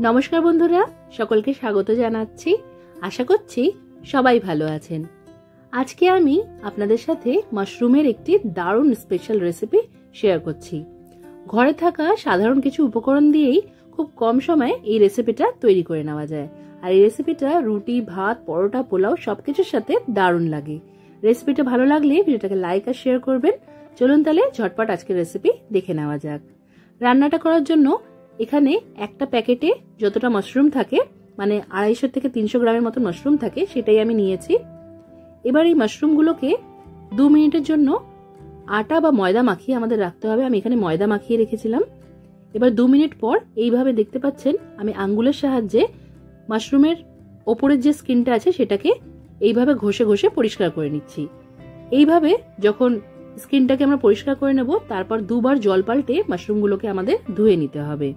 নমস্কার বন্ধুরা, সকলকে স্বাগত জানাচ্ছি। আশা করছি সবাই ভালো আছেন। আজকে আমি আপনাদের সাথে মাশরুমের একটি দারুণ স্পেশাল রেসিপি শেয়ার করছি। ঘরে থাকা সাধারণ কিছু উপকরণ দিয়েই খুব কম সময়ে এই রেসিপিটা তৈরি করে নেওয়া যায়। আর এই রেসিপিটা রুটি, ভাত, পরোটা, পোলাও সবকিছুর সাথে দারুণ লাগে। রেসিপিটা ভালো লাগলে ভিডিওটাকে লাইক আর শেয়ার করবেন। চলুন তাহলে ঝটপট আজকের রেসিপি দেখে নেওয়া যাক। রান্নাটা করার জন্য এখানে একটা প্যাকেটে যতটা মাশরুম থাকে, মানে 250 থেকে 300 গ্রামের মতো মাশরুম থাকে, সেটাই আমি নিয়েছি। এবার এই মাশরুমগুলোকে 2 মিনিটের জন্য আটা বা ময়দা মাখিয়ে আমাদের রাখতে হবে। আমি এখানে ময়দা মাখিয়ে রেখেছিলাম। এবার 2 মিনিট পর এইভাবে দেখতে পাচ্ছেন আমি আঙ্গুলের সাহায্যে মাশরুমের ওপরের যে স্কিনটা আছে সেটাকে এইভাবে ঘষে ঘষে পরিষ্কার করে নিচ্ছি। এইভাবে যখন স্কিনটাকে আমরা পরিষ্কার করে নেব, তারপর 2 বার জল পাল্টে মাশরুমগুলোকে আমাদের ধুয়ে নিতে হবে।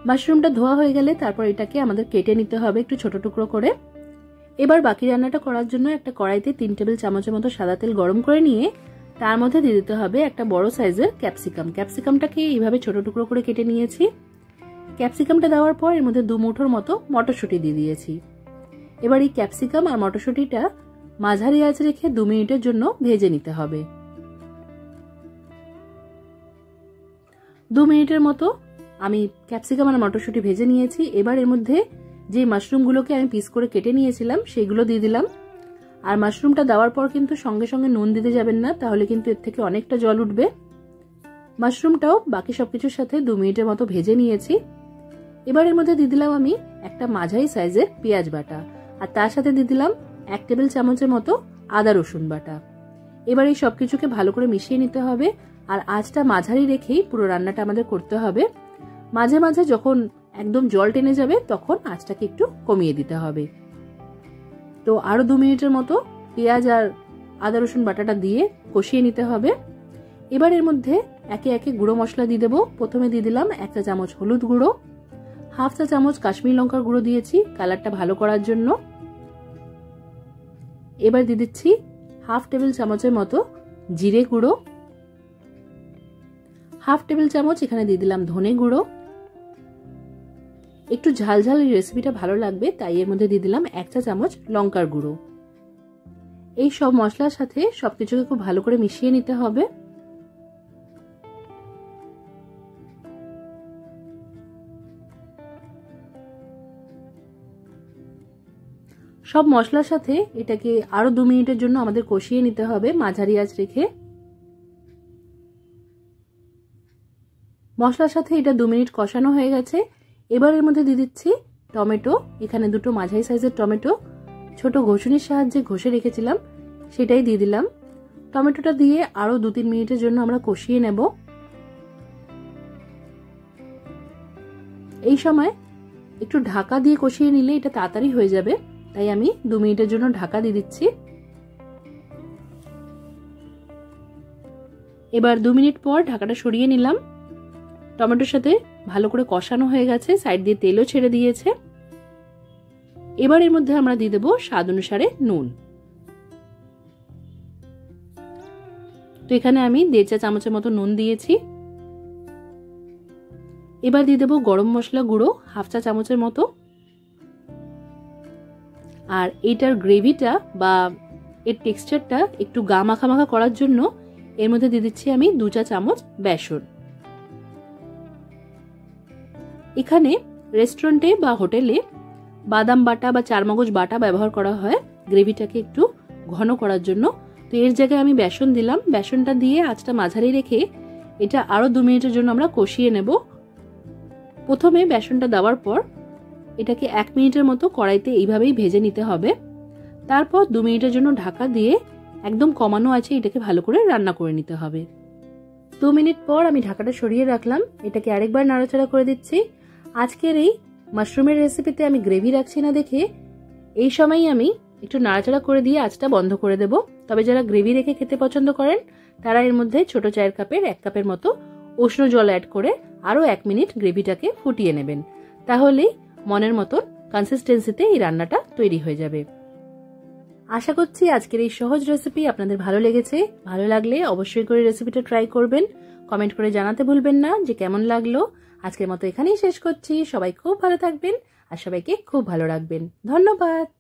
মাশরুমটা ধোয়া হয়ে গেলে তারপর এটাকে আমাদের কেটে নিতে হবে একটু ছোট টুকরো করে। এবার বাকি রান্নাটা করার জন্য একটা কড়াইতে 3 টেবিল চামচের মতো সাদা তেল গরম করে নিয়ে তার মধ্যে দিয়ে দিতে হবে একটা বড় সাইজের ক্যাপসিকাম। ক্যাপসিকামটাকে এইভাবে ছোট টুকরো করে কেটে নিয়েছি। ক্যাপসিকামটা দেওয়ার পর এর মধ্যে 2 মুঠোর মতো মটরশুঁটি দিয়ে দিয়েছি। এবার এই ক্যাপসিকাম আর মটরশুঁটিটা মাঝারি আঁচে রেখে 2 মিনিটের জন্য ভেজে নিতে হবে। 2 মিনিটের মতো আমি ক্যাপসিকাম আর মটরশুঁটি ভেজে নিয়েছি। এবার এর মধ্যে যে মাশরুমগুলোকে আমি পিস করে কেটে নিয়েছিলাম সেগুলো দিয়ে দিলাম। আর মাশরুমটা দেওয়ার পর কিন্তু সঙ্গে সঙ্গে নুন দিতে যাবেন না, তাহলে কিন্তু এর থেকে অনেকটা জল উঠবে। মাশরুমটাও বাকি সবকিছুর সাথে 2 মিনিটের মতো ভেজে নিয়েছি। এবার এর মধ্যে দিয়ে দিলাম আমি একটা মাঝারি সাইজের পেঁয়াজ বাটা, আর তার সাথে দিয়ে দিলাম 1 টেবিল চামচের মতো আদা রসুন বাটা। এবার এই সবকিছুকে ভালো করে মিশিয়ে নিতে হবে। আর আঁচটা মাঝারি রেখেই পুরো রান্নাটা আমাদের করতে হবে। মাঝে মাঝে যখন একদম জল টেনে যাবে তখন আঁচটাকে একটু কমিয়ে দিতে হবে। তো আরো 2 মিনিটের মতো পেঁয়াজ আর আদা রসুন বাটাটা দিয়ে কষিয়ে নিতে হবে। এবার এর মধ্যে একে একে গুঁড়ো মশলা দিয়ে দেবো। প্রথমে দিয়ে দিলাম 1 চা চামচ হলুদ গুঁড়ো, 1/2 চা চামচ কাশ্মীরি লঙ্কার গুঁড়ো দিয়েছি কালারটা ভালো করার জন্য। এবার দিয়ে দিচ্ছি 1/2 টেবিল চামচের মতো জিরে গুঁড়ো, 1/2 টেবিল চামচ এখানে দিয়ে দিলাম ধনে গুঁড়ো। একটু ঝাল ঝাল এই রেসিপিটা ভালো লাগবে, তাই এর মধ্যে দিয়ে দিলাম 1 চা চামচ লঙ্কার গুঁড়ো। এই সব মশলার সাথে সবকিছুকে খুব ভালো করে মিশিয়ে নিতে হবে। সব মশলার সাথে এটাকে আরো 2 মিনিটের জন্য আমাদের কষিয়ে নিতে হবে মাঝারি আঁচ রেখে। মশলার সাথে এটা 2 মিনিট কষানো হয়ে গেছে। এবার এর মধ্যে দিয়ে দিচ্ছি টমেটো। এখানে 2টো মাঝারি সাইজের টমেটো ছোট ঘষুনির সাহায্যে ঘষে রেখেছিলাম, সেটাই দিয়ে দিলাম। টমেটোটা দিয়ে আরো 2-3 মিনিটের জন্য আমরা কষিয়ে নেব। এই সময় একটু ঢাকা দিয়ে কষিয়ে নিলে এটা তাড়াতাড়ি হয়ে যাবে, তাই আমি 2 মিনিটের জন্য ঢাকা দিয়ে দিচ্ছি। এবার 2 মিনিট পর ঢাকাটা সরিয়ে নিলাম। টমেটোর সাথে ভালো করে কষানো হয়ে গেছে, সাইড দিয়ে তেলও ছেড়ে দিয়েছে। এবার এর মধ্যে আমরা দিয়ে দেবো স্বাদ অনুসারে নুন। তো এখানে আমি 1.5 চা চামচের মতো নুন দিয়েছি। এবার দিয়ে দেবো গরম মশলা গুঁড়ো 1/2 চা চামচের মতো। আর এটার গ্রেভিটা বা এর টেক্সচারটা একটু গা মাখা মাখা করার জন্য এর মধ্যে দিয়ে দিচ্ছি আমি 2 চা চামচ বেসন। এখানে রেস্টুরেন্টে বা হোটেলে বাদাম বাটা বা চারমগজ বাটা ব্যবহার করা হয় গ্রেভিটাকে একটু ঘন করার জন্য। তো এর জায়গায় আমি বেসন দিলাম। বেসনটা দিয়ে আঁচটা মাঝারি রেখে এটা আরো 2 মিনিটের জন্য আমরা কষিয়ে নেব। প্রথমে বেসনটা দেওয়ার পর এটাকে 1 মিনিটের মতো কড়াইতে এইভাবেই ভেজে নিতে হবে। তারপর 2 মিনিটের জন্য ঢাকা দিয়ে একদম কমানো আছে এটাকে ভালো করে রান্না করে নিতে হবে। 2 মিনিট পর আমি ঢাকাটা সরিয়ে রাখলাম। এটাকে আরেকবার নাড়াচাড়া করে দিচ্ছি। আজকের এই মাশরুমের রেসিপিতে আমি গ্রেভি রাখছি না দেখে এই সময়ই আমি একটু নাড়াচাড়া করে দিয়ে আঁচটা বন্ধ করে দেব। তবে যারা গ্রেভি রেখে খেতে পছন্দ করেন তারা এর মধ্যে ছোট চায়ের কাপের 1 কাপের মতো উষ্ণ জল অ্যাড করে আরো 1 মিনিট গ্রেভিটাকে ফুটিয়ে নেবেন। তাহলেই মনের মতন কনসিস্টেন্সিতে এই রান্নাটা তৈরি হয়ে যাবে। আশা করছি আজকের এই সহজ রেসিপি আপনাদের ভালো লেগেছে। ভালো লাগলে অবশ্যই করে রেসিপিটা ট্রাই করবেন। কমেন্ট করে জানাতে ভুলবেন না যে কেমন লাগলো। আজকের মতো এখানেই শেষ করছি। সবাই খুব ভালো থাকবেন আর সবাইকে খুব ভালো রাখবেন। ধন্যবাদ।